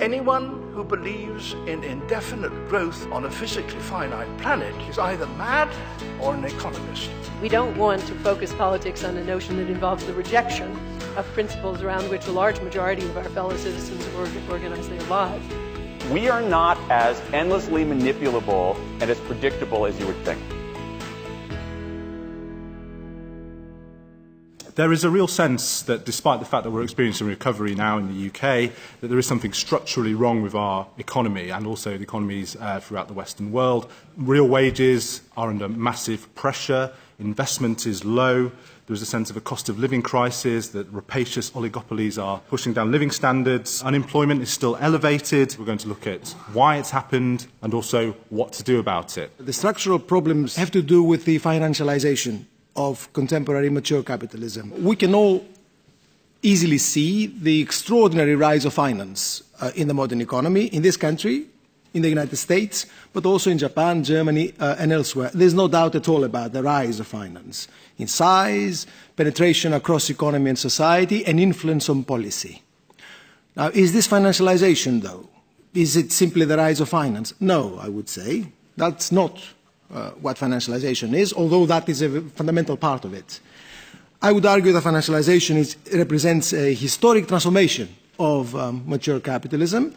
Anyone who believes in indefinite growth on a physically finite planet is either mad or an economist. We don't want to focus politics on a notion that involves the rejection of principles around which a large majority of our fellow citizens organize their lives. We are not as endlessly manipulable and as predictable as you would think. There is a real sense that despite the fact that we're experiencing recovery now in the UK, that there is something structurally wrong with our economy and also the economies throughout the Western world. Real wages are under massive pressure, investment is low, there is a sense of a cost of living crisis, that rapacious oligopolies are pushing down living standards, unemployment is still elevated. We're going to look at why it's happened and also what to do about it. The structural problems have to do with the financialization of contemporary mature capitalism. We can all easily see the extraordinary rise of finance in the modern economy, in this country, in the United States, but also in Japan, Germany, and elsewhere. There's no doubt at all about the rise of finance in size, penetration across economy and society, and influence on policy. Now, is this financialization, though? Is it simply the rise of finance? No, I would say. That's not what financialization is, although that is a fundamental part of it. I would argue that financialization represents a historic transformation of mature capitalism,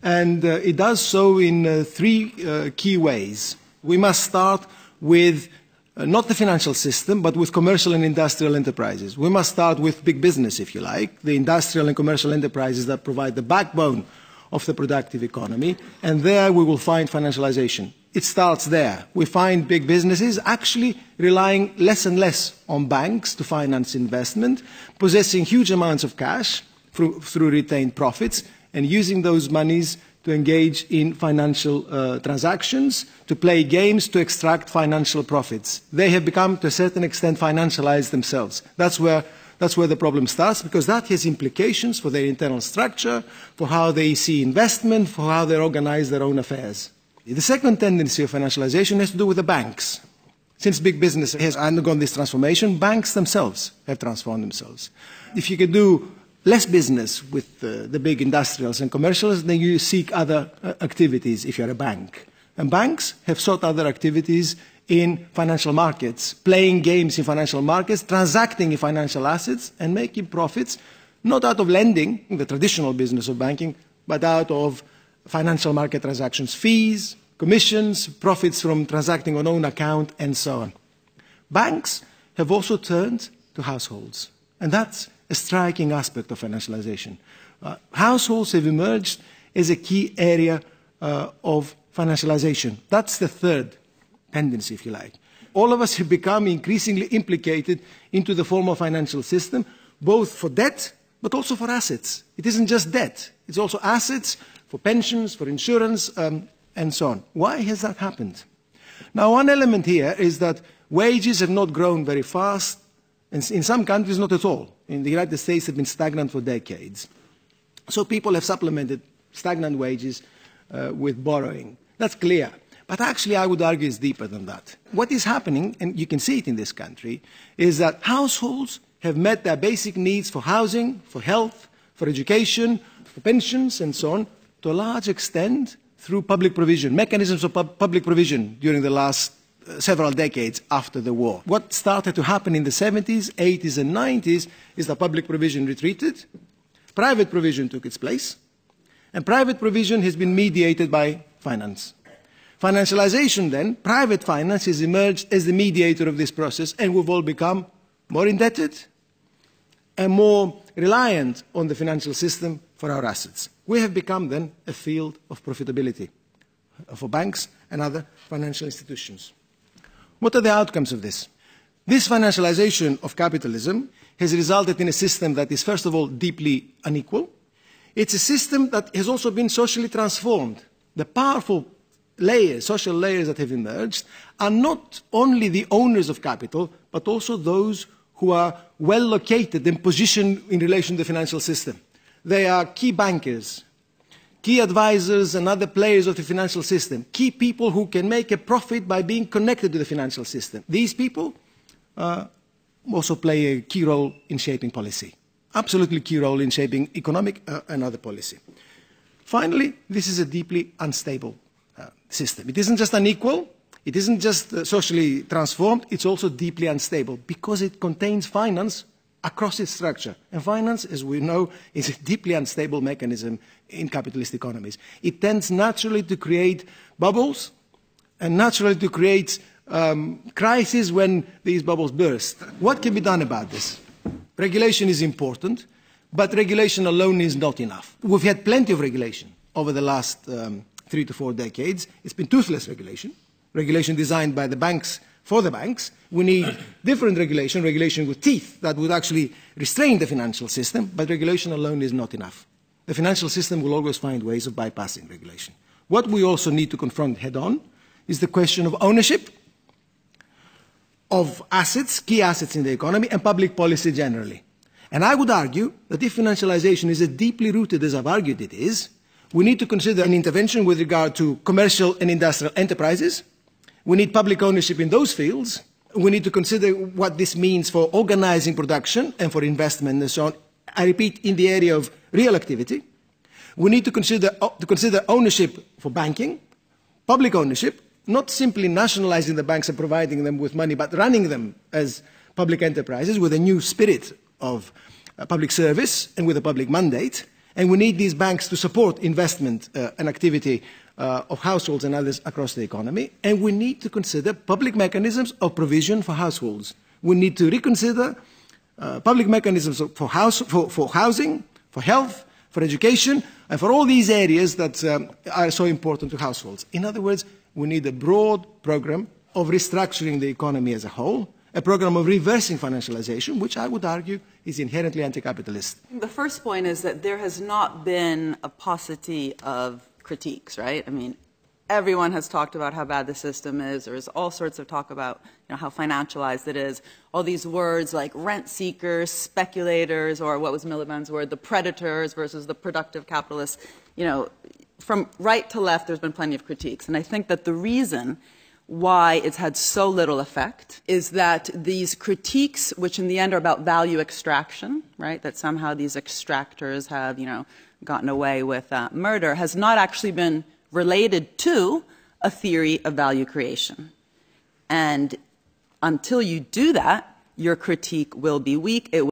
and it does so in three key ways. We must start with not the financial system, but with commercial and industrial enterprises. We must start with big business, if you like, the industrial and commercial enterprises that provide the backbone of the productive economy, and there we will find financialization. It starts there. We find big businesses actually relying less and less on banks to finance investment, possessing huge amounts of cash through retained profits, and using those monies to engage in financial transactions, to play games, to extract financial profits. They have become, to a certain extent, financialized themselves. That's where the problem starts, because that has implications for their internal structure, for how they see investment, for how they organize their own affairs. The second tendency of financialization has to do with the banks. Since big business has undergone this transformation, banks themselves have transformed themselves. If you can do less business with the big industrials and commercials, then you seek other activities if you're a bank. And banks have sought other activities in financial markets, playing games in financial markets, transacting in financial assets, and making profits, not out of lending, the traditional business of banking, but out of financial market transactions, fees, commissions, profits from transacting on own account, and so on. Banks have also turned to households, and that's a striking aspect of financialization. Households have emerged as a key area of financialization. That's the third tendency, if you like. All of us have become increasingly implicated into the formal financial system, both for debt, but also for assets. It isn't just debt, it's also assets, for pensions, for insurance, and so on. Why has that happened? Now, one element here is that wages have not grown very fast, and in some countries not at all. In the United States, they've been stagnant for decades. So people have supplemented stagnant wages with borrowing. That's clear. But actually, I would argue it's deeper than that. What is happening, and you can see it in this country, is that households have met their basic needs for housing, for health, for education, for pensions, and so on, to a large extent through public provision, mechanisms of public provision during the last several decades after the war. What started to happen in the 70s, 80s, and 90s is that public provision retreated, private provision took its place, and private provision has been mediated by finance. Financialization then, private finance has emerged as the mediator of this process, and we've all become more indebted and more reliant on the financial system for our assets. We have become then a field of profitability for banks and other financial institutions. What are the outcomes of this? This financialization of capitalism has resulted in a system that is, first of all, deeply unequal. It's a system that has also been socially transformed. The powerful layers, social layers that have emerged, are not only the owners of capital, but also those who are well located and positioned in relation to the financial system. They are key bankers, key advisors and other players of the financial system, key people who can make a profit by being connected to the financial system. These people also play a key role in shaping policy, absolutely key role in shaping economic and other policy. Finally, this is a deeply unstable system. It isn't just unequal, it isn't just socially transformed, it's also deeply unstable because it contains finance across its structure. And finance, as we know, is a deeply unstable mechanism in capitalist economies. It tends naturally to create bubbles and naturally to create crises when these bubbles burst. What can be done about this? Regulation is important, but regulation alone is not enough. We've had plenty of regulation over the last 3 to 4 decades. It's been toothless regulation, regulation designed by the banks for the banks. We need different regulation, regulation with teeth that would actually restrain the financial system, but regulation alone is not enough. The financial system will always find ways of bypassing regulation. What we also need to confront head-on is the question of ownership, of assets, key assets in the economy, and public policy generally. And I would argue that if financialization is as deeply rooted as I've argued it is, we need to consider an intervention with regard to commercial and industrial enterprises. We need public ownership in those fields. We need to consider what this means for organizing production and for investment and so on. I repeat, in the area of real activity. We need to consider ownership for banking, public ownership, not simply nationalizing the banks and providing them with money, but running them as public enterprises with a new spirit of public service and with a public mandate. And we need these banks to support investment and activity of households and others across the economy. And we need to consider public mechanisms of provision for households. We need to reconsider public mechanisms for housing, for health, for education, and for all these areas that are so important to households. In other words, we need a broad program of restructuring the economy as a whole, a program of reversing financialization, which I would argue is inherently anti-capitalist. The first point is that there has not been a paucity of critiques, right? I mean, everyone has talked about how bad the system is. There's all sorts of talk about how financialized it is. All these words like rent seekers, speculators, or what was Miliband's word, the predators versus the productive capitalists. From right to left, there's been plenty of critiques. And I think that the reason why it's had so little effect is that these critiques, which in the end are about value extraction, right, that somehow these extractors have, gotten away with murder, has not actually been related to a theory of value creation. And until you do that, your critique will be weak.